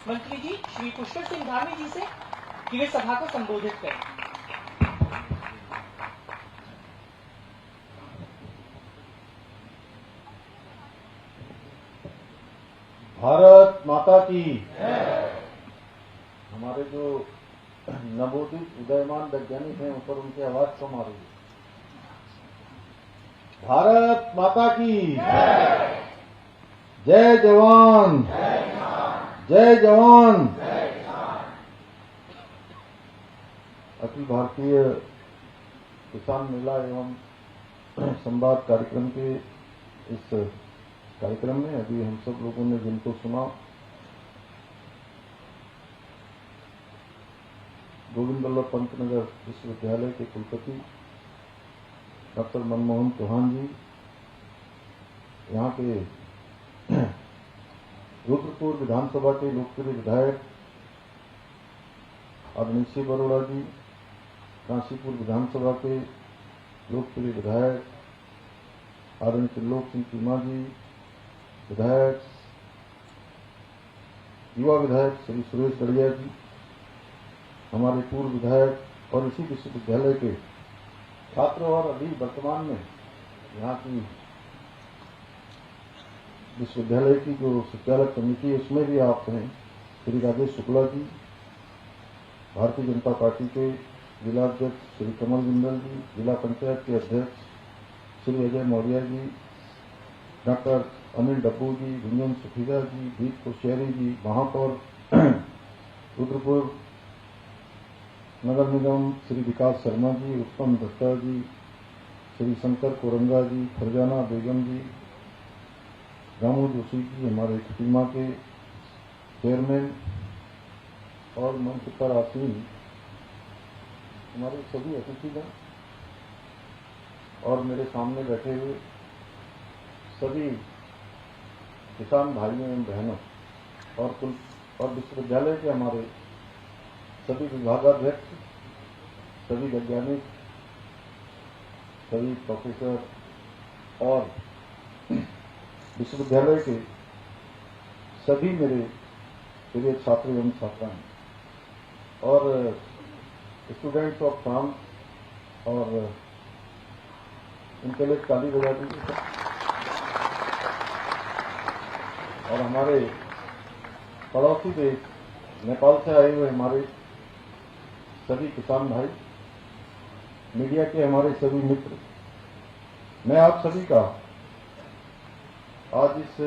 मंत्री जी श्री पुष्कर सिंह धामी जी से कि वे सभा को संबोधित करें। भारत माता की। हमारे जो नवोदित उदयमान वैज्ञानिक हैं ऊपर उनकी आवाज कम आ रही है। भारत माता की जय जवान, जय जवान। अखिल भारतीय किसान मेला एवं संवाद कार्यक्रम के इस कार्यक्रम में अभी हम सब लोगों ने जिनको सुना, गोविंद वल्लभ पंत नगर विश्वविद्यालय के कुलपति डॉक्टर मनमोहन चौहान जी, यहाँ के रुद्रपुर विधानसभा के लोकप्रिय विधायक आदरणीय बरोड़ा जी, काशीपुर विधानसभा के लोकप्रिय विधायक आदरणीय त्रिलोक सिंह चीमा जी, विधायक युवा विधायक श्री सुरेश गढ़िया जी, हमारे पूर्व विधायक और इसी विश्वविद्यालय के छात्र और अभी वर्तमान में यहाँ की विश्वविद्यालय की जो संचालक समिति है उसमें भी आप हैं श्री राजेश शुक्ला जी, भारतीय जनता पार्टी के जिला अध्यक्ष श्री कमल जिंदल जी, जिला पंचायत के अध्यक्ष श्री अजय मौर्य जी, डॉक्टर अनिल डब्बू जी, गुंजन सुखीजा जी, दीप कोश्यारी जी, महापौर रुद्रपुर नगर निगम श्री विकास शर्मा जी, उत्तम दत्ता जी, श्री शंकर कोरंगा जी, फरजाना बेगम जी, रामू जोशी जी, हमारे खटीमा के चेयरमैन और मंच पर आसीन हमारे सभी अतिथिगण और मेरे सामने बैठे हुए सभी किसान भाइयों एवं बहनों और विश्वविद्यालय के हमारे सभी विभागाध्यक्ष, सभी वैज्ञानिक, सभी प्रोफेसर और विश्वविद्यालय के सभी मेरे प्रिय छात्र एवं छात्राएं और स्टूडेंट्स ऑफ फ्रांस और इनके लिए ताली बजा दीजिए। और हमारे पड़ोसी देश नेपाल से आए हुए हमारे सभी किसान भाई, मीडिया के हमारे सभी मित्र, मैं आप सभी का आज इस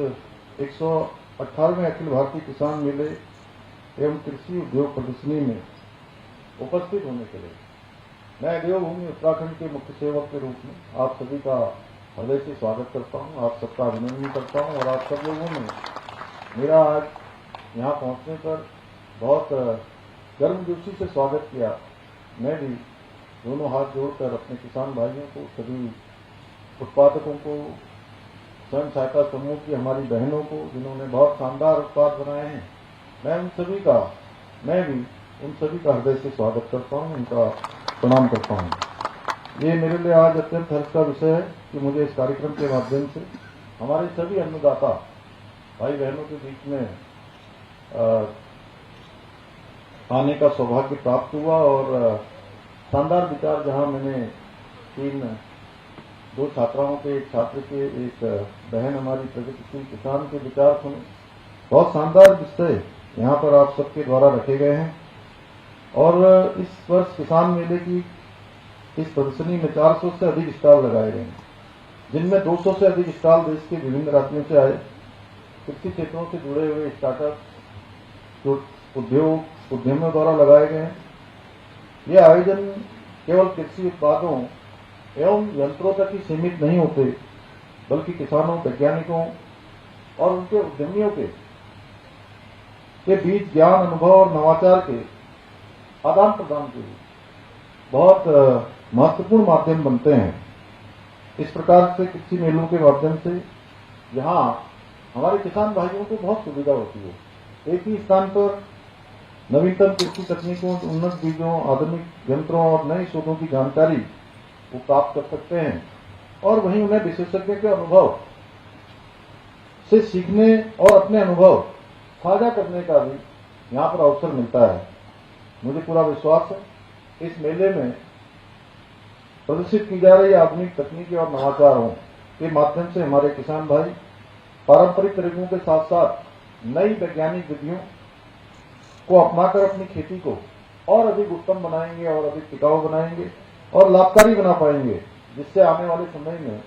118वें अखिल भारतीय किसान मेले एवं कृषि उद्योग प्रदर्शनी में उपस्थित होने के लिए मैं देवभूमि उत्तराखंड के मुख्य सेवक के रूप में आप सभी का हृदय से स्वागत करता हूं, आप सबका अभिनंदन करता हूं और आप सब लोगों ने मेरा आज यहाँ पहुंचने पर बहुत गर्मजोशी से स्वागत किया। मैं भी दोनों हाथ जोड़कर अपने किसान भाइयों को, सभी उत्पादकों को, स्वयं सहायता समूह की हमारी बहनों को जिन्होंने बहुत शानदार उत्पाद बनाए हैं, मैं भी उन सभी का हृदय से स्वागत करता हूं, उनका प्रणाम करता हूं। ये मेरे लिए आज अत्यंत हर्ष का विषय है कि मुझे इस कार्यक्रम के माध्यम से हमारे सभी अन्नदाता भाई बहनों के बीच में आने का सौभाग्य प्राप्त हुआ और शानदार विचार, जहां मैंने दो छात्राओं के, एक छात्र के, एक बहन हमारी प्रगतिशील किसान के विचार सुने। बहुत शानदार विषय यहाँ पर आप सबके द्वारा रखे गए हैं और इस वर्ष किसान मेले की इस प्रदर्शनी में 400 से अधिक स्टॉल लगाए गए हैं, जिनमें 200 से अधिक स्टॉल देश के विभिन्न राज्यों से आए, कृषि क्षेत्रों से जुड़े हुए स्टार्टअप, जो उद्यमियों द्वारा लगाए गए हैं। ये आयोजन केवल कृषि उत्पादों एवं यंत्रों तक ही सीमित नहीं होते, बल्कि किसानों, वैज्ञानिकों और उनके उद्यमियों के बीच ज्ञान, अनुभव और नवाचार के आदान प्रदान के लिए बहुत महत्वपूर्ण माध्यम बनते हैं। इस प्रकार से कृषि मेलों के माध्यम से यहाँ हमारे किसान भाइयों को बहुत सुविधा होती है। एक ही स्थान पर नवीनतम कृषि तकनीकों, उन्नत बीजों, आधुनिक यंत्रों और नए शोधों की जानकारी वो प्राप्त कर सकते हैं और वहीं उन्हें विशेषज्ञ के अनुभव से सीखने और अपने अनुभव साझा करने का भी यहाँ पर अवसर मिलता है। मुझे पूरा विश्वास है इस मेले में प्रदर्शित की जा रही आधुनिक तकनीकी और नवाचारों के माध्यम से हमारे किसान भाई पारंपरिक तरीकों के साथ साथ नई वैज्ञानिक विधियों को अपनाकर अपनी खेती को और अधिक उत्तम बनाएंगे और अधिक टिकाऊ बनाएंगे और लाभकारी बना पाएंगे, जिससे आने वाले समय में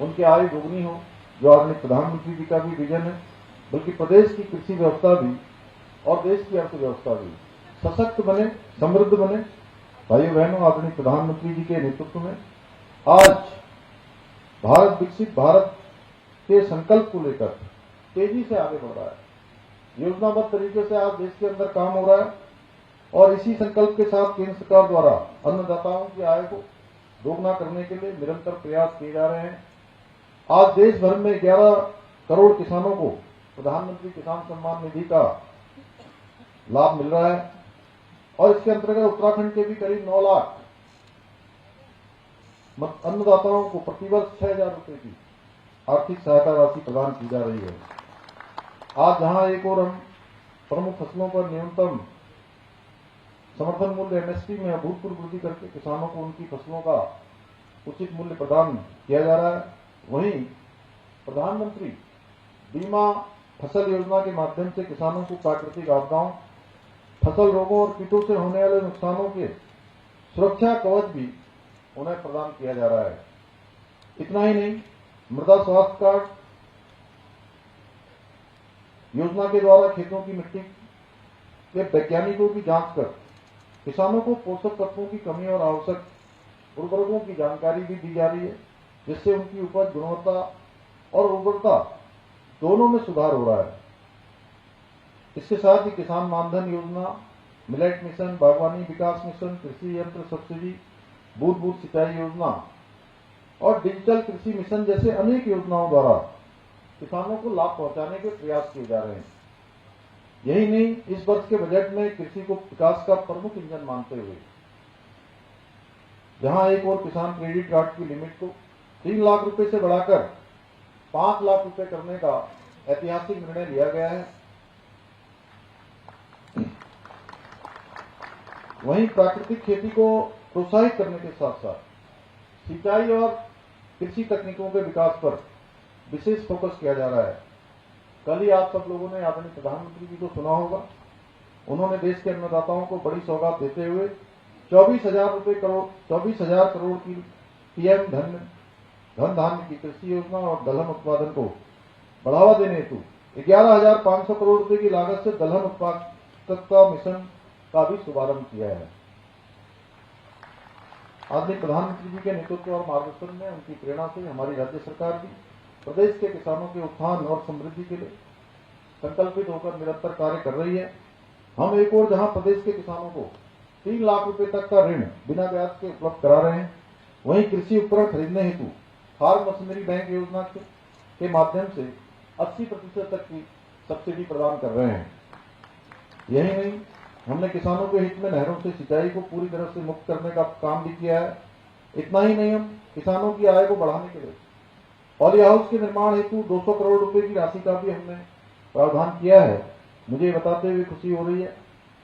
उनकी आय दोगुनी हो, जो आदरणीय प्रधानमंत्री जी का भी विजन है, बल्कि प्रदेश की कृषि व्यवस्था भी और देश की अर्थव्यवस्था भी सशक्त बने, समृद्ध बने। भाइयों बहनों, आदरणीय प्रधानमंत्री जी के नेतृत्व में आज भारत विकसित भारत के संकल्प को लेकर तेजी से आगे बढ़ रहा है। योजनाबद्ध तरीके से आज देश के अंदर काम हो रहा है और इसी संकल्प के साथ केंद्र सरकार द्वारा अन्नदाताओं की आय को दोगुना करने के लिए निरंतर प्रयास किए जा रहे हैं। आज देश भर में 11 करोड़ किसानों को प्रधानमंत्री किसान सम्मान निधि का लाभ मिल रहा है और इसके अंतर्गत उत्तराखंड के भी करीब 9 लाख अन्नदाताओं को प्रतिवर्ष 6,000 रुपए की आर्थिक सहायता राशि प्रदान की जा रही है। आज जहां एक और हम प्रमुख फसलों पर न्यूनतम समर्थन मूल्य एमएसपी में अभूतपूर्व वृद्धि करके किसानों को उनकी फसलों का उचित मूल्य प्रदान किया जा रहा है, वहीं प्रधानमंत्री बीमा फसल योजना के माध्यम से किसानों को प्राकृतिक आपदाओं, फसल रोगों और कीटों से होने वाले नुकसानों के सुरक्षा कवच भी उन्हें प्रदान किया जा रहा है। इतना ही नहीं, मृदा स्वास्थ्य कार्ड योजना के द्वारा खेतों की मिट्टी के वैज्ञानिकों की जांच कर किसानों को पोषक तत्वों की कमी और आवश्यक उर्वरकों की जानकारी भी दी जा रही है, जिससे उनकी उपज गुणवत्ता और उर्वरता दोनों में सुधार हो रहा है। इसके साथ ही किसान मानधन योजना, मिलेट मिशन, बागवानी विकास मिशन, कृषि यंत्र सब्सिडी, बूंद बूंद सिंचाई योजना और डिजिटल कृषि मिशन जैसे अनेक योजनाओं द्वारा किसानों को लाभ पहुंचाने के प्रयास किए जा रहे हैं। यही नहीं, इस वर्ष के बजट में कृषि को विकास का प्रमुख इंजन मानते हुए जहां एक और किसान क्रेडिट कार्ड की लिमिट को 3 लाख रुपए से बढ़ाकर 5 लाख रुपए करने का ऐतिहासिक निर्णय लिया गया है। वहीं प्राकृतिक खेती को प्रोत्साहित करने के साथ साथ सिंचाई और कृषि तकनीकों के विकास पर विशेष फोकस किया जा रहा है। कल ही आप सब लोगों ने आदरणीय प्रधानमंत्री जी को सुना होगा, उन्होंने देश के अन्नदाताओं को बड़ी सौगात देते हुए 24,000 करोड़ की पीएम धन धान्य की कृषि योजना और दलहन उत्पादन को बढ़ावा देने हेतु 11,500 करोड़ रुपए की लागत से दलहन उत्पादकता मिशन का भी शुभारंभ किया है। आदरणीय प्रधानमंत्री जी के नेतृत्व और मार्गदर्शन में, उनकी प्रेरणा से हमारी राज्य सरकार भी प्रदेश के किसानों के उत्थान और समृद्धि के लिए संकल्पित होकर निरंतर कार्य कर रही है। हम एक और जहां प्रदेश के किसानों को 3 लाख रुपए तक का ऋण बिना ब्याज के उपलब्ध करा रहे हैं, वहीं कृषि उपकरण खरीदने हेतु फार्म मशीनरी बैंक योजना के माध्यम से 80% तक की सब्सिडी प्रदान कर रहे हैं। यही नहीं, हमने किसानों के हित में नहरों से सिंचाई को पूरी तरह से मुक्त करने का काम भी किया है। इतना ही नहीं, हम किसानों की आय को बढ़ाने के लिए पॉली हाउस के निर्माण हेतु 200 करोड़ रुपए की राशि का भी हमने प्रावधान किया है। मुझे बताते हुए खुशी हो रही है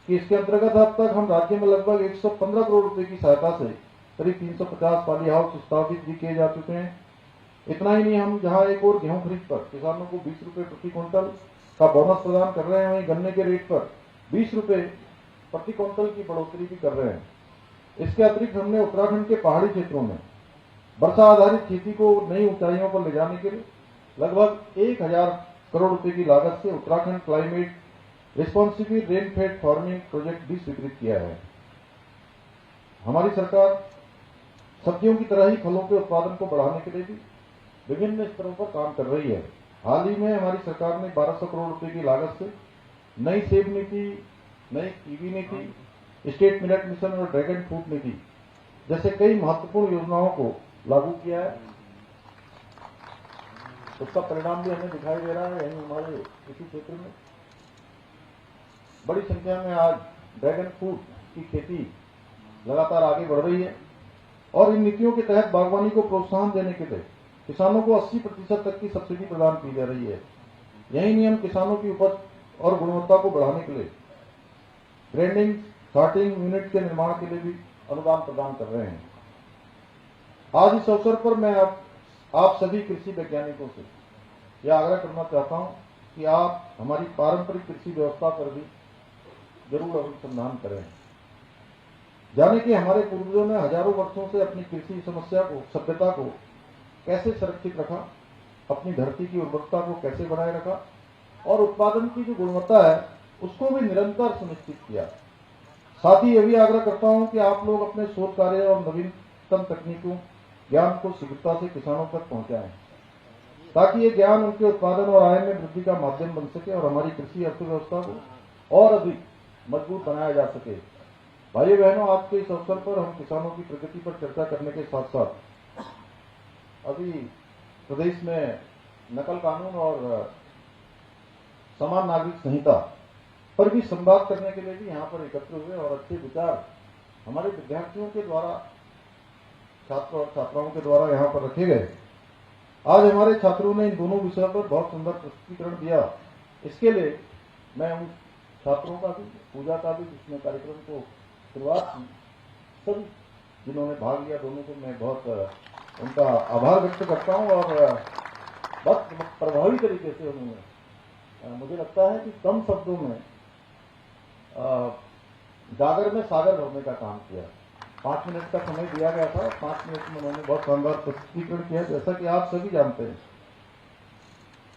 कि इसके अंतर्गत अब तक हम राज्य में लगभग 115 करोड़ रुपए की सहायता से करीब 350 पॉली हाउस स्थापित भी किए जा चुके हैं। इतना ही नहीं, हम जहां एक और गेहूं खरीद पर किसानों को 20 रुपए प्रति क्विंटल का बोनस प्रदान कर रहे हैं, वहीं गन्ने के रेट पर 20 रुपए प्रति क्विंटल की बढ़ोतरी भी कर रहे हैं। इसके अतिरिक्त हमने उत्तराखंड के पहाड़ी क्षेत्रों में वर्षा आधारित खेती को नई ऊंचाइयों पर ले जाने के लिए लगभग 1,000 करोड़ रुपए की लागत से Uttarakhand climate responsible rainfed farming project भी स्वीकृत किया है। हमारी सरकार सब्जियों की तरह ही फलों के उत्पादन को बढ़ाने के लिए भी विभिन्न स्तरों पर काम कर रही है। हाल ही में हमारी सरकार ने 1200 करोड़ रुपए की लागत से नई सेब नीति, नई कीवी नीति, स्टेट मिलेट मिशन और ड्रैगन फ्रूट नीति जैसे कई महत्वपूर्ण योजनाओं को लागू किया है। उसका परिणाम भी हमें दिखाई दे रहा है। यही हमारे इसी क्षेत्र में बड़ी संख्या में आज ड्रैगन फ्रूट की खेती लगातार आगे बढ़ रही है और इन नीतियों के तहत बागवानी को प्रोत्साहन देने के लिए किसानों को 80% तक की सब्सिडी प्रदान की जा रही है। यही नहीं, हम किसानों की उपज और गुणवत्ता को बढ़ाने के लिए ग्राइंडिंग सॉर्टिंग यूनिट के निर्माण के लिए भी अनुदान प्रदान कर रहे हैं। आज इस अवसर पर मैं आप सभी कृषि वैज्ञानिकों से यह आग्रह करना चाहता हूं कि आप हमारी पारंपरिक कृषि व्यवस्था पर भी जरूर अनुसंधान करें। जाने कि हमारे पूर्वजों ने हजारों वर्षों से अपनी कृषि समस्या को, सभ्यता को कैसे संरक्षित रखा, अपनी धरती की उर्वरता को कैसे बनाए रखा और उत्पादन की जो गुणवत्ता है उसको भी निरंतर सुनिश्चित किया। साथ ही यह भी आग्रह करता हूं कि आप लोग अपने शोध कार्य और नवीनतम तकनीकों ज्ञान को शीघ्रता से किसानों तक पहुंचाएं, ताकि ये ज्ञान उनके उत्पादन और आय में वृद्धि का माध्यम बन सके और हमारी कृषि अर्थव्यवस्था को और अधिक मजबूत बनाया जा सके। भाइयों बहनों, आज के इस अवसर पर हम किसानों की प्रगति पर चर्चा करने के साथ साथ अभी प्रदेश में नकल कानून और समान नागरिक संहिता पर भी संवाद करने के लिए भी यहाँ पर एकत्र हुए और अच्छे विचार हमारे विद्यार्थियों के द्वारा, छात्र और छात्राओं के द्वारा यहाँ पर रखे गए। आज हमारे छात्रों ने इन दोनों विषयों पर बहुत सुंदर प्रस्तुतिकरण दिया। इसके लिए मैं उन छात्रों का भी, पूजा का भी, जिसने कार्यक्रम को शुरुआत की, सभी जिन्होंने भाग लिया, दोनों को मैं बहुत उनका आभार व्यक्त करता हूँ और बहुत प्रभावी तरीके से उन्होंने, मुझे लगता है कि कम शब्दों में गागर में सागर भरने का काम किया। 5 मिनट का समय दिया गया था, 5 मिनट में उन्होंने बहुत शानदार प्रस्तुतिकरण किया। जैसा कि आप सभी जानते हैं,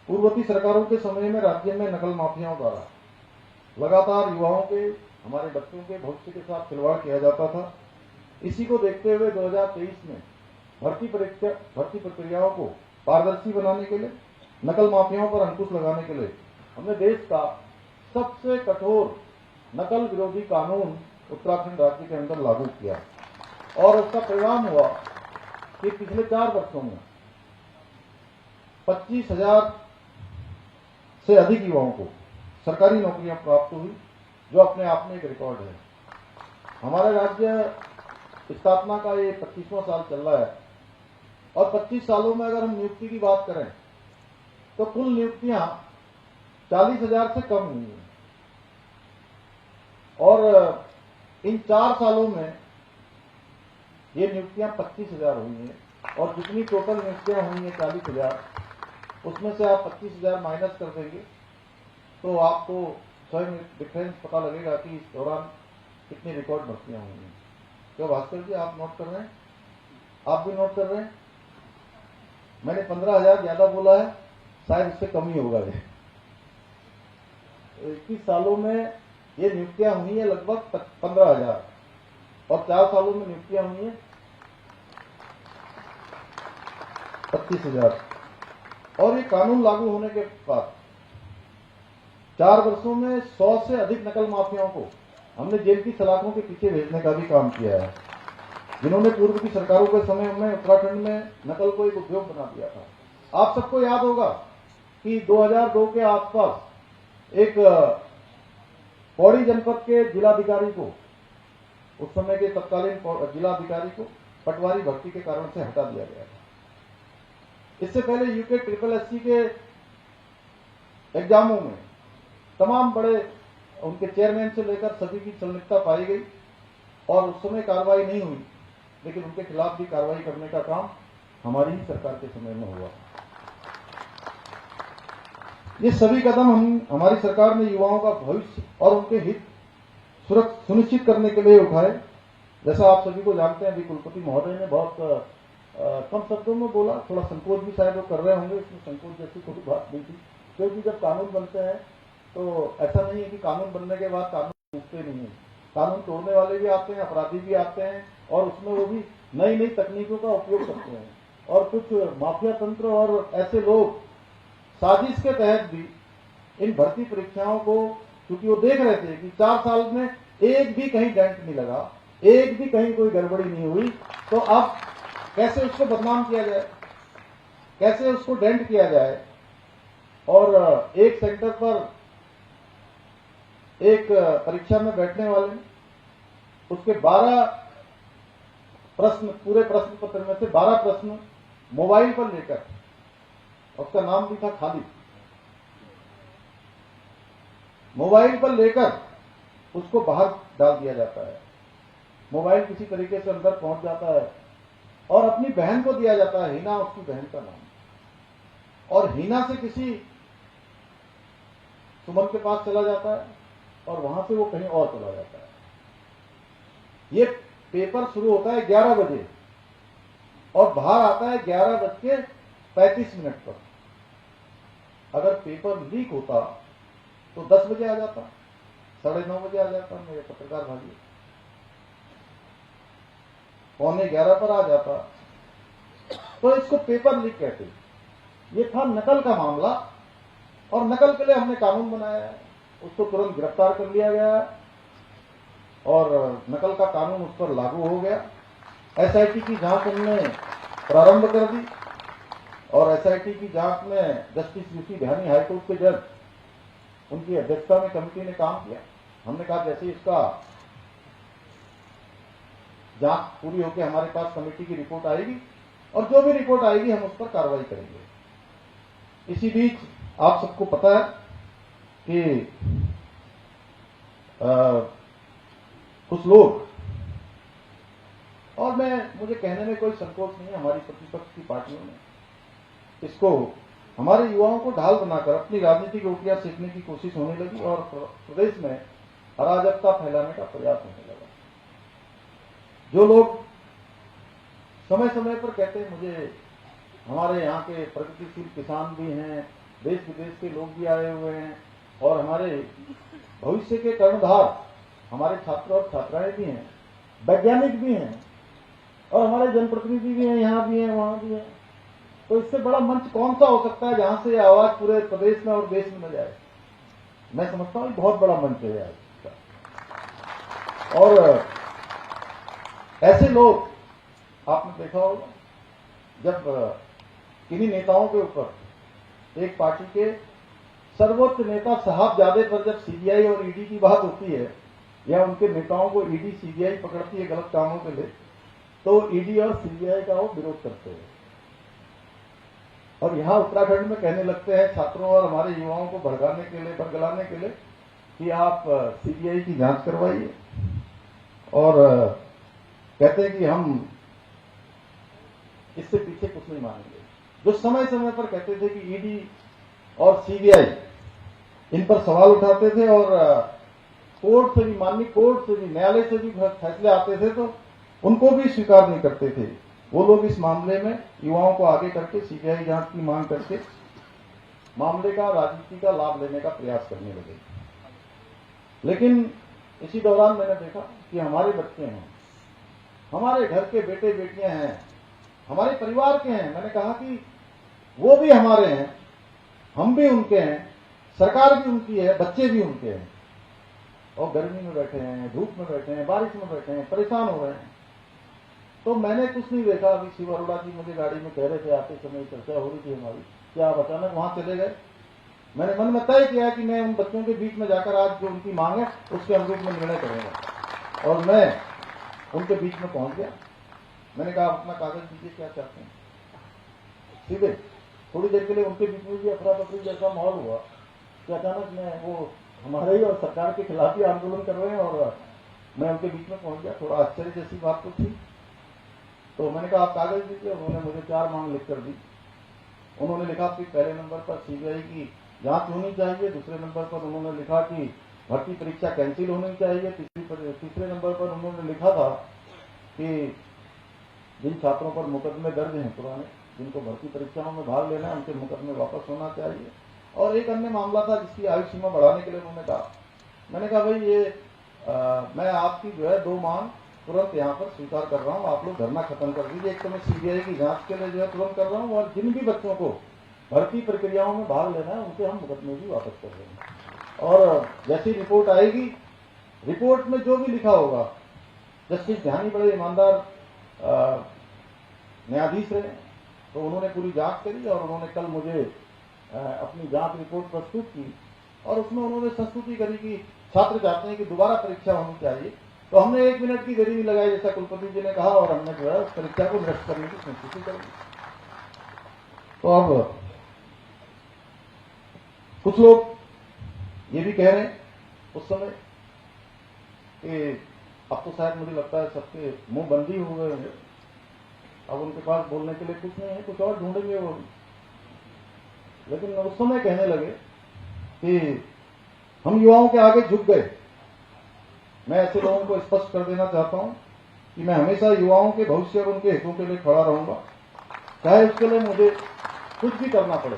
पूर्ववर्ती सरकारों के समय में राज्य में नकल माफियाओं द्वारा लगातार युवाओं के, हमारे बच्चों के भविष्य के साथ खिलवाड़ किया जाता था। इसी को देखते हुए 2023 में भर्ती प्रक्रियाओं को पारदर्शी बनाने के लिए, नकल माफियाओं पर अंकुश लगाने के लिए हमने देश का सबसे कठोर नकल विरोधी कानून उत्तराखंड राज्य के अंदर लागू किया और उसका परिणाम हुआ कि पिछले 4 वर्षों में 25,000 से अधिक युवाओं को सरकारी नौकरियां प्राप्त हुई, जो अपने आप में एक रिकॉर्ड है। हमारे राज्य स्थापना का ये 25वां साल चल रहा है और 25 सालों में अगर हम नियुक्ति की बात करें तो कुल नियुक्तियां 40,000 से कम हुई हैं और इन 4 सालों में ये नियुक्तियां 25,000 हुई हैं और जितनी टोटल नियुक्तियां हुई हैं 40,000, उसमें से आप 25,000 माइनस कर देंगे तो आपको स्वयं डिफरेंस पता लगेगा कि इस दौरान कितनी रिकॉर्ड भर्तियां हुई हैं। क्या भास्कर जी आप नोट कर रहे हैं? आप भी नोट कर रहे हैं? मैंने 15,000 ज्यादा बोला है, शायद इससे कम ही होगा। 21 सालों में ये नियुक्तियां हुई है लगभग 15,000 और 4 सालों में नियुक्तियां हुई है 25,000 और ये कानून लागू होने के बाद 4 वर्षों में 100 से अधिक नकल माफियाओं को हमने जेल की सलाखों के पीछे भेजने का भी काम किया है, जिन्होंने पूर्व की सरकारों के समय में उत्तराखंड में नकल को एक उद्योग बना दिया था। आप सबको याद होगा कि 2002 के आसपास एक पौड़ी जनपद के जिलाधिकारी को, उस समय के तत्कालीन जिलाधिकारी को पटवारी भर्ती के कारण से हटा दिया गया था। इससे पहले यूके SSSC के एग्जामों में तमाम बड़े उनके चेयरमैन से लेकर सभी की संलिप्तता पाई गई और उस समय कार्रवाई नहीं हुई, लेकिन उनके खिलाफ भी कार्रवाई करने का काम हमारी ही सरकार के समय में हुआ। ये सभी कदम हमारी सरकार ने युवाओं का भविष्य और उनके हित सुनिश्चित करने के लिए उठाए। जैसा आप सभी को जानते हैं, अभी कुलपति महोदय ने बहुत कम शब्दों में बोला, थोड़ा संकोच भी शायद वो कर रहे होंगे, इसमें संकोच जैसी थोड़ी बात नहीं थी, क्योंकि जब कानून बनते हैं तो ऐसा नहीं है कि कानून बनने के बाद कानून टूटते नहीं है। कानून तोड़ने वाले भी आते हैं, अपराधी भी आते हैं और उसमें वो भी नई नई तकनीकों का उपयोग करते हैं और कुछ माफिया तंत्र और ऐसे लोग साजिश के तहत भी इन भर्ती परीक्षाओं को, क्योंकि वो देख रहे थे कि 4 साल में एक भी कहीं डेंट नहीं लगा, एक भी कहीं कोई गड़बड़ी नहीं हुई, तो अब कैसे उसको बदनाम किया जाए, कैसे उसको डेंट किया जाए। और एक सेंटर पर एक परीक्षा में बैठने वाले ने उसके 12 प्रश्न, पूरे प्रश्न पत्र में से 12 प्रश्न मोबाइल पर लेकर, उसका नाम भी था खालिद, मोबाइल पर लेकर उसको बाहर डाल दिया जाता है। मोबाइल किसी तरीके से अंदर पहुंच जाता है और अपनी बहन को दिया जाता है, हिना उसकी बहन का नाम, और हिना से किसी सुमन के पास चला जाता है और वहां से वो कहीं और चला जाता है। ये पेपर शुरू होता है 11 बजे और बाहर आता है 11:35 पर। अगर पेपर लीक होता तो 10 बजे आ जाता, 9:30 बजे आ जाता मेरे पत्रकार भाई, 11:15 पर आ जाता। तो इसको पेपर लीक कहते। ये था नकल का मामला और नकल के लिए हमने कानून बनाया है, उसको तुरंत गिरफ्तार कर लिया गया और नकल का कानून उस पर लागू हो गया। एसआईटी की जांच हमने प्रारंभ कर दी और एसआईटी की जांच में जस्टिस यूसी ध्यानी हाईकोर्ट के जज, उनकी अध्यक्षता में कमेटी ने काम किया। हमने कहा जैसे इसका जांच पूरी होकर हमारे पास कमेटी की रिपोर्ट आएगी और जो भी रिपोर्ट आएगी हम उस पर कार्रवाई करेंगे। इसी बीच आप सबको पता है कि कुछ लोग, और मुझे कहने में कोई संकोच नहीं है, हमारी प्रतिपक्ष की पार्टियों ने इसको हमारे युवाओं को ढाल बनाकर अपनी राजनीतिक रोटियां सेकने की कोशिश होने लगी और प्रदेश में अराजकता फैलाने का प्रयास होने लगा। जो लोग समय समय पर कहते हैं, मुझे हमारे यहाँ के प्रगतिशील किसान भी हैं, देश विदेश के लोग भी आए हुए हैं और हमारे भविष्य के कर्णधार हमारे छात्र और छात्राएं भी हैं, वैज्ञानिक भी हैं और हमारे जनप्रतिनिधि भी हैं, यहाँ भी हैं वहां भी हैं। तो इससे बड़ा मंच कौन सा हो सकता है जहां से आवाज पूरे प्रदेश में और देश में न जाए? मैं समझता हूं बहुत बड़ा मंच है आज का। और ऐसे लोग आपने देखा होगा, जब किन्हीं नेताओं के ऊपर एक पार्टी के सर्वोच्च नेता साहबजादे पर जब सीबीआई और ईडी की बात होती है या उनके नेताओं को ईडी सीबीआई पकड़ती है गलत कामों के लिए, तो ईडी और सीबीआई का वो विरोध करते हैं और यहां उत्तराखंड में कहने लगते हैं छात्रों और हमारे युवाओं को भड़काने के लिए, बरगलाने के लिए कि आप सीबीआई की जांच करवाइए और कहते हैं कि हम इससे पीछे कुछ नहीं मानेंगे। जो समय समय पर कहते थे कि ईडी और सीबीआई इन पर सवाल उठाते थे और कोर्ट से भी, माननीय कोर्ट से भी, न्यायालय से भी फैसले आते थे तो उनको भी स्वीकार नहीं करते थे। वो लोग इस मामले में युवाओं को आगे करके सीबीआई जांच की मांग करके मामले का राजनीति का लाभ लेने का प्रयास करने लगे। लेकिन इसी दौरान मैंने देखा कि हमारे बच्चे हैं, हमारे घर के बेटे बेटियां हैं, हमारे परिवार के हैं। मैंने कहा कि वो भी हमारे हैं, हम भी उनके हैं, सरकार भी उनकी है, बच्चे भी उनके हैं और गर्मी में बैठे हैं, धूप में बैठे हैं, बारिश में बैठे हैं, परेशान हो रहे हैं। तो मैंने कुछ नहीं देखा। अभी शिव अरोड़ा जी मुझे गाड़ी में कह रहे थे, आते समय चर्चा हो रही थी हमारी, क्या आप अचानक वहां चले गए? मैंने मन में तय किया कि मैं उन बच्चों के बीच में जाकर आज जो उनकी मांग है उसके अनुरूप में निर्णय करूंगा और मैं उनके बीच में पहुंच गया। मैंने कहा आप अपना कागज दीजिए, क्या चाहते हैं? सीधे थोड़ी देर के लिए उनके बीच में भी अफरा तफरी जैसा माहौल हुआ कि अचानक मैं, वो हमारे ही और सरकार के खिलाफ ही आंदोलन कर रहे हैं और मैं उनके बीच में पहुंच गया। थोड़ा आश्चर्य जैसी बात तो थी। तो मैंने कहा आप कागज दीजिए। उन्होंने मुझे 4 मांग लिख कर दी। उन्होंने लिखा कि पहले नंबर पर सीबीआई की जांच होनी चाहिए, दूसरे नंबर पर उन्होंने लिखा कि भर्ती परीक्षा कैंसिल होनी चाहिए, तीसरे नंबर पर उन्होंने लिखा था कि जिन छात्रों पर मुकदमे दर्ज हैं पुराने, जिनको भर्ती परीक्षाओं में भाग लेना है, उनके मुकदमे वापस होना चाहिए। और एक अन्य मामला था जिसकी आयु सीमा बढ़ाने के लिए उन्होंने कहा। मैंने कहा भाई ये मैं आपकी जो है 2 मांग तुरंत यहाँ पर स्वीकार कर रहा हूँ, आप लोग धरना खत्म कर दीजिए। एक तो मैं सीबीआई की जांच के लिए जो है तुरंत कर रहा हूँ और जिन भी बच्चों को भर्ती प्रक्रियाओं में भाग लेना है उनके हम मुकदमे भी वापस कर रहे हैं। और जैसी रिपोर्ट आएगी, रिपोर्ट में जो भी लिखा होगा, जस्टिस ध्यानी बड़े ईमानदार न्यायाधीश रहे, तो उन्होंने पूरी जांच करी और उन्होंने कल मुझे अपनी जांच रिपोर्ट प्रस्तुत की और उसमें उन्होंने संस्तुति करी कि छात्र चाहते हैं कि दोबारा परीक्षा होनी चाहिए। तो हमने 1 मिनट की देरी भी लगाई जैसा कुलपति जी ने कहा और हमने जो है उस परीक्षा को निरस्त करने की संस्तुति कर दी। तो अब कुछ लोग ये भी कह रहे हैं उस समय कि अब तो शायद मुझे लगता है सबके मुंह बंदी हो गए होंगे, अब उनके पास बोलने के लिए कुछ नहीं है, कुछ और ढूंढेंगे वो। लेकिन उस समय कहने लगे कि हम युवाओं के आगे झुक गए। मैं ऐसे लोगों को स्पष्ट कर देना चाहता हूं कि मैं हमेशा युवाओं के भविष्य और उनके हितों के लिए खड़ा रहूंगा, चाहे उसके लिए मुझे कुछ भी करना पड़े।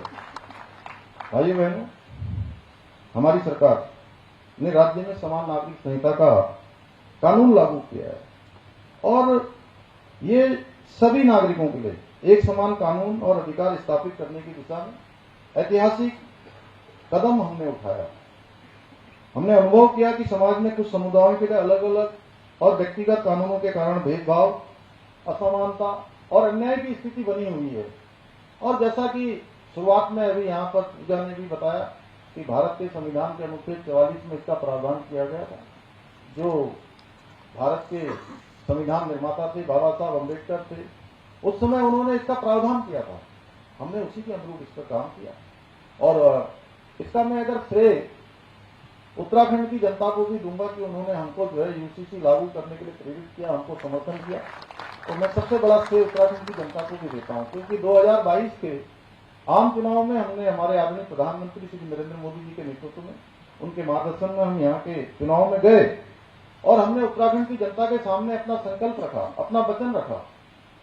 भाइयों बहनों, हमारी सरकार ने राज्य में समान नागरिक संहिता का कानून लागू किया है और ये सभी नागरिकों के लिए एक समान कानून और अधिकार स्थापित करने की दिशा में ऐतिहासिक कदम हमने उठाया। हमने अनुभव किया कि समाज में कुछ समुदायों के लिए अलग अलग और व्यक्तिगत कानूनों के कारण भेदभाव, असमानता और अन्याय की स्थिति बनी हुई है। और जैसा कि शुरुआत में अभी यहाँ पर पूजा ने भी बताया कि भारत के संविधान के अनुच्छेद 44 में इसका प्रावधान किया गया था। जो भारत के संविधान निर्माता थे, बाबा साहब अम्बेडकर थे, उस समय उन्होंने इसका प्रावधान किया था। हमने उसी के अनुरूप इस पर काम किया और इसका मैं अगर श्रेय उत्तराखंड की जनता को भी दूंगा कि उन्होंने हमको जो है यूसीसी लागू करने के लिए प्रेरित किया, हमको समर्थन किया, तो मैं सबसे बड़ा श्रेय उत्तराखंड की जनता को भी देता हूँ। क्योंकि 2022 के आम चुनाव में हमने हमारे आदरणीय प्रधानमंत्री श्री नरेंद्र मोदी जी के नेतृत्व में, उनके मार्गदर्शन में हम यहाँ के चुनाव में गए और हमने उत्तराखंड की जनता के सामने अपना संकल्प रखा, अपना वचन रखा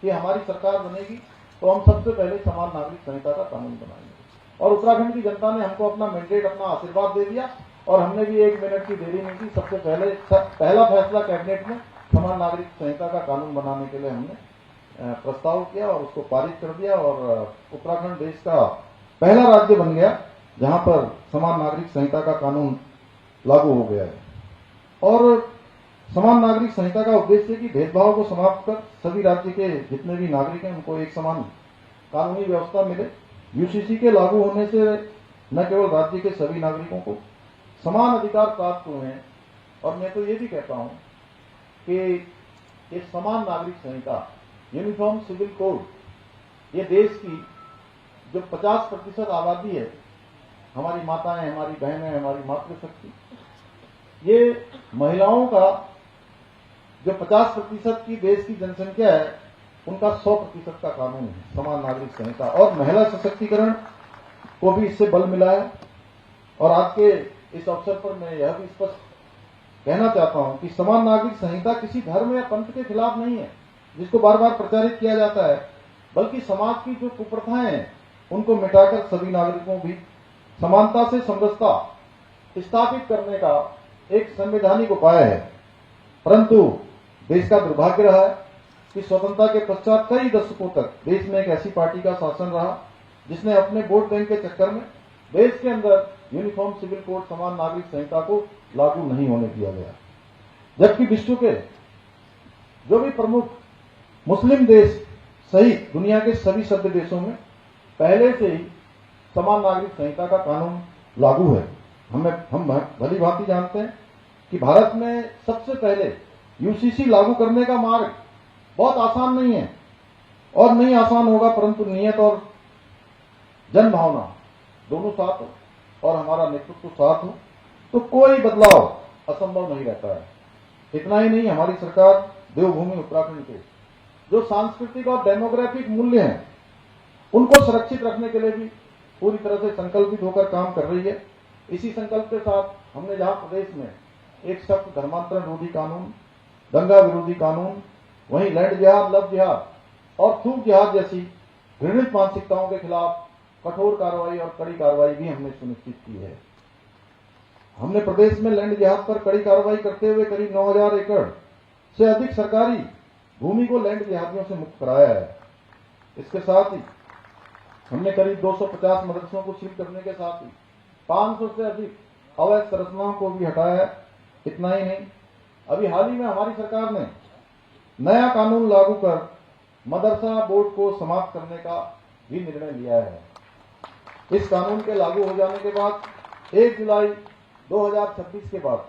कि हमारी सरकार बनेगी तो हम सबसे पहले समान नागरिक संहिता का कानून बनाएंगे। और उत्तराखंड की जनता ने हमको अपना मैंडेट, अपना आशीर्वाद दे दिया और हमने भी 1 मिनट की देरी नहीं की। सबसे पहला फैसला कैबिनेट में समान नागरिक संहिता का कानून बनाने के लिए हमने प्रस्ताव किया और उसको पारित कर दिया और उत्तराखंड देश का पहला राज्य बन गया जहां पर समान नागरिक संहिता का कानून लागू हो गया है। और समान नागरिक संहिता का उद्देश्य है कि भेदभाव को समाप्त कर सभी राज्य के जितने भी नागरिक हैं उनको एक समान कानूनी व्यवस्था मिले। यूसीसी के लागू होने से न केवल राज्य के सभी नागरिकों को समान अधिकार प्राप्त हुए हैं, और मैं तो ये भी कहता हूं कि ये समान नागरिक संहिता, यूनिफॉर्म सिविल कोड, ये देश की जो 50% आबादी है, हमारी माताएं, हमारी बहनें, हमारी मातृशक्ति, ये महिलाओं का जो 50% की देश की जनसंख्या है उनका 100% का कानून है समान नागरिक संहिता। और महिला सशक्तिकरण को भी इससे बल मिला है। और आज के इस अवसर पर मैं यह भी स्पष्ट कहना चाहता हूं कि समान नागरिक संहिता किसी धर्म या पंथ के खिलाफ नहीं है जिसको बार बार प्रचारित किया जाता है, बल्कि समाज की जो कुप्रथाएं हैं उनको मिटाकर सभी नागरिकों भी समानता से समरसता स्थापित करने का एक संवैधानिक उपाय है। परंतु देश का दुर्भाग्य रहा है कि स्वतंत्रता के पश्चात कई दशकों तक देश में एक ऐसी पार्टी का शासन रहा जिसने अपने वोट बैंक के चक्कर में देश के अंदर यूनिफॉर्म सिविल कोड समान नागरिक संहिता को लागू नहीं होने दिया गया। जबकि विश्व के जो भी प्रमुख मुस्लिम देश सहित दुनिया के सभी सभ्य देशों में पहले से ही समान नागरिक संहिता का कानून लागू है। हम भली भांति जानते हैं कि भारत में सबसे पहले यूसीसी लागू करने का मार्ग बहुत आसान नहीं है और नहीं आसान होगा, परंतु नियत और जन भावना दोनों साथ हो और हमारा नेतृत्व साथ हो तो कोई बदलाव असंभव नहीं रहता है। इतना ही नहीं, हमारी सरकार देवभूमि उत्तराखंड के जो सांस्कृतिक और डेमोग्राफिक मूल्य हैं उनको सुरक्षित रखने के लिए भी पूरी तरह से संकल्पित होकर काम कर रही है। इसी संकल्प के साथ हमने जहां प्रदेश में एक सख्त धर्मांतरण रोधी कानून, दंगा विरोधी कानून, वहीं लैंड जिहाद, लव जिहाद और थूक जिहाद जैसी घृणित मानसिकताओं के खिलाफ कठोर कार्रवाई और कड़ी कार्रवाई भी हमने सुनिश्चित की है। हमने प्रदेश में लैंड जिहाद पर कड़ी कार्रवाई करते हुए करीब 9000 एकड़ से अधिक सरकारी भूमि को लैंड जिहादियों से मुक्त कराया है। इसके साथ ही हमने करीब 250 मदरसों को सील करने के साथ ही 500 से अधिक अवैध संरचनाओं को भी हटाया है। इतना ही नहीं, अभी हाल ही में हमारी सरकार ने नया कानून लागू कर मदरसा बोर्ड को समाप्त करने का भी निर्णय लिया है। इस कानून के लागू हो जाने के बाद 1 जुलाई 2026 के बाद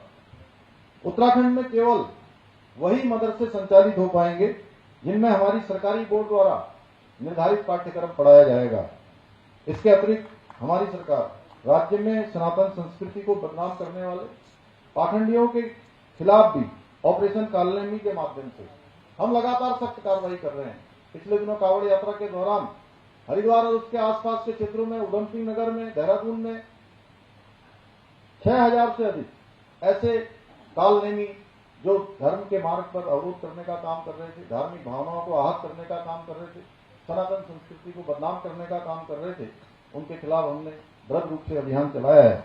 उत्तराखंड में केवल वही मदरसे संचालित हो पाएंगे जिनमें हमारी सरकारी बोर्ड द्वारा निर्धारित पाठ्यक्रम पढ़ाया जाएगा। इसके अतिरिक्त हमारी सरकार राज्य में सनातन संस्कृति को बदनाम करने वाले पाखंडियों के खिलाफ भी ऑपरेशन कालनेमी के माध्यम से हम लगातार सख्त कार्रवाई कर रहे हैं। पिछले दिनों कांवड़ यात्रा के दौरान हरिद्वार और उसके आसपास के क्षेत्रों में, उधमसिंह नगर में, देहरादून में 6000 से अधिक ऐसे कालनेमी जो धर्म के मार्ग पर अवरोध करने का काम कर रहे थे, धार्मिक भावनाओं को आहत करने का काम कर रहे थे, सनातन संस्कृति को बदनाम करने का काम कर रहे थे, उनके खिलाफ हमने दृढ़ रूप से अभियान चलाया है।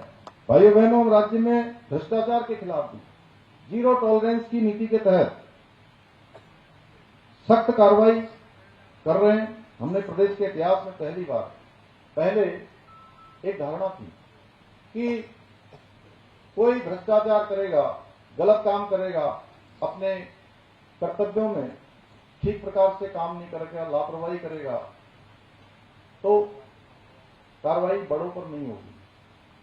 भाइयों बहनों, हम राज्य में भ्रष्टाचार के खिलाफ भी जीरो टॉलरेंस की नीति के तहत सख्त कार्रवाई कर रहे हैं। हमने प्रदेश के इतिहास में पहले एक धारणा थी कि कोई भ्रष्टाचार करेगा, गलत काम करेगा, अपने कर्तव्यों में ठीक प्रकार से काम नहीं करेगा, लापरवाही करेगा, तो कार्रवाई बड़ों पर नहीं होगी,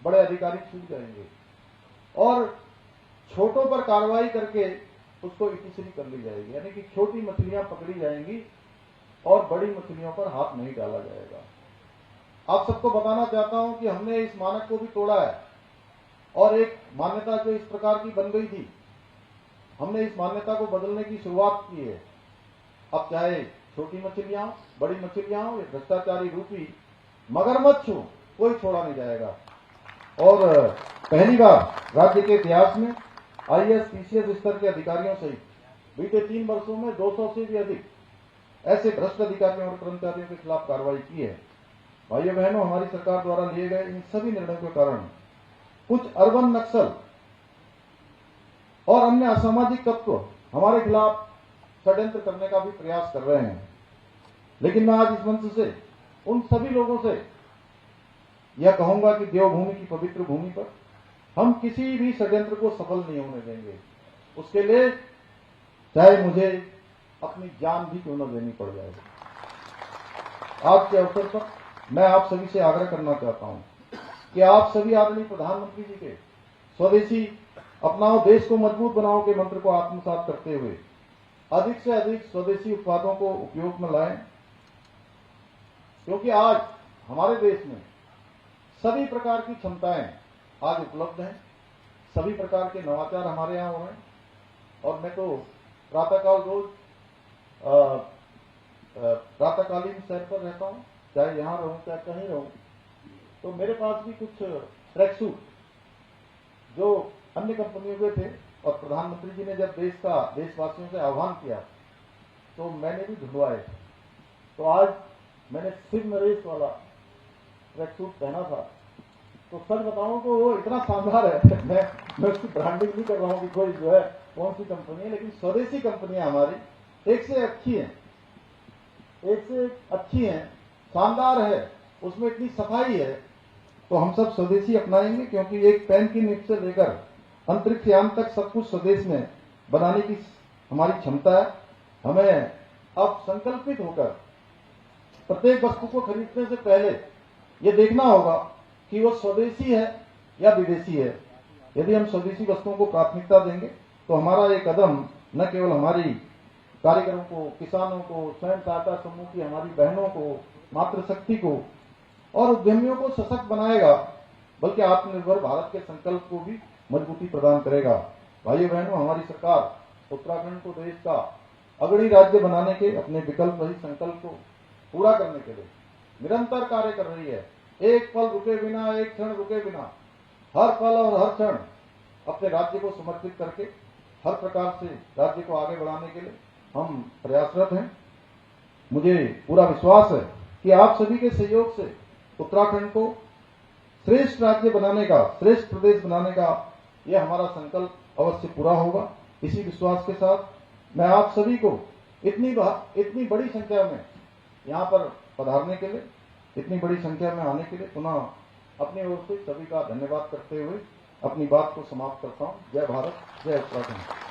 बड़े अधिकारी छूट जाएंगे और छोटों पर कार्रवाई करके उसको इतिश्री कर ली जाएगी, यानी कि छोटी मछलियां पकड़ी जाएंगी और बड़ी मछलियों पर हाथ नहीं डाला जाएगा। आप सबको बताना चाहता हूं कि हमने इस मानक को भी तोड़ा है और एक मान्यता जो इस प्रकार की बन गई थी, हमने इस मान्यता को बदलने की शुरुआत की है। अब चाहे छोटी मछलियां, बड़ी मछलियां हो, ये भ्रष्टाचारी रूपी मगरमच्छ हो, कोई छोड़ा नहीं जाएगा। और पहली बार राज्य के इतिहास में आईएएस, पीसीएस स्तर के अधिकारियों सहित बीते 3 वर्षों में 200 से भी अधिक ऐसे भ्रष्ट अधिकारियों और कर्मचारियों के खिलाफ कार्रवाई की है। भाइयों बहनों, हमारी सरकार द्वारा लिए गए इन सभी निर्णयों के कारण कुछ अर्बन नक्सल और अन्य असामाजिक तत्व हमारे खिलाफ षड्यंत्र करने का भी प्रयास कर रहे हैं। लेकिन मैं आज इस मंच से उन सभी लोगों से यह कहूंगा कि देवभूमि की पवित्र भूमि पर हम किसी भी षड्यंत्र को सफल नहीं होने देंगे। उसके लिए चाहे मुझे अपनी जान भी क्यों न देनी पड़ जाए। आज के अवसर पर मैं आप सभी से आग्रह करना चाहता हूं कि आप सभी आदरणीय प्रधानमंत्री जी के स्वदेशी अपनाओ, देश को मजबूत बनाओ के मंत्र को आत्मसात करते हुए अधिक से अधिक स्वदेशी उत्पादों को उपयोग में लाएं, क्योंकि आज हमारे देश में सभी प्रकार की क्षमताएं आज उपलब्ध हैं, सभी प्रकार के नवाचार हमारे यहां हो रहे हैं। और मैं तो प्रातःकाल रोज प्रातःकालीन सैर पर रहता हूं, चाहे यहां रहूं चाहे कहीं रहूं, तो मेरे पास भी कुछ ट्रैक सूट जो अन्य कंपनियों के थे और प्रधानमंत्री जी ने जब देशवासियों से आह्वान किया तो मैंने भी ढूंढवाए। तो आज मैंने सिर्फ नरेश वाला ट्रैक सूट पहना था, तो सच बताऊं तो वो इतना शानदार है। मैं उसकी ब्रांडिंग नहीं कर रहा हूं कि कोई जो है कौन सी कंपनी है, लेकिन स्वदेशी कंपनियां हमारी एक से अच्छी हैं, शानदार है, उसमें इतनी सफाई है। तो हम सब स्वदेशी अपनाएंगे, क्योंकि एक पेन की निब से लेकर अंतरिक्ष यान तक सब कुछ स्वदेश में बनाने की हमारी क्षमता है। हमें अब संकल्पित होकर प्रत्येक वस्तु को खरीदने से पहले ये देखना होगा कि वो स्वदेशी है या विदेशी है। यदि हम स्वदेशी वस्तुओं को प्राथमिकता देंगे तो हमारा ये कदम न केवल हमारी कारीगरों को, किसानों को, स्वयं सहायता समूह की हमारी बहनों को, मातृशक्ति को और उद्यमियों को सशक्त बनाएगा, बल्कि आत्मनिर्भर भारत के संकल्प को भी मजबूती प्रदान करेगा। भाइयों बहनों, हमारी सरकार उत्तराखंड को देश का अग्रणी राज्य बनाने के अपने विकल्प रहित संकल्प को पूरा करने के लिए निरंतर कार्य कर रही है। एक पल रुके बिना, एक क्षण रुके बिना, हर पल और हर क्षण अपने राज्य को समर्पित करके हर प्रकार से राज्य को आगे बढ़ाने के लिए हम प्रयासरत हैं। मुझे पूरा विश्वास है कि आप सभी के सहयोग से उत्तराखंड को श्रेष्ठ राज्य बनाने का, श्रेष्ठ प्रदेश बनाने का यह हमारा संकल्प अवश्य पूरा होगा। इसी विश्वास के साथ मैं आप सभी को इतनी बड़ी संख्या में यहाँ पर पधारने के लिए, इतनी बड़ी संख्या में आने के लिए पुनः अपनी ओर से सभी का धन्यवाद करते हुए अपनी बात को समाप्त करता हूँ। जय भारत, जय उत्तराखंड।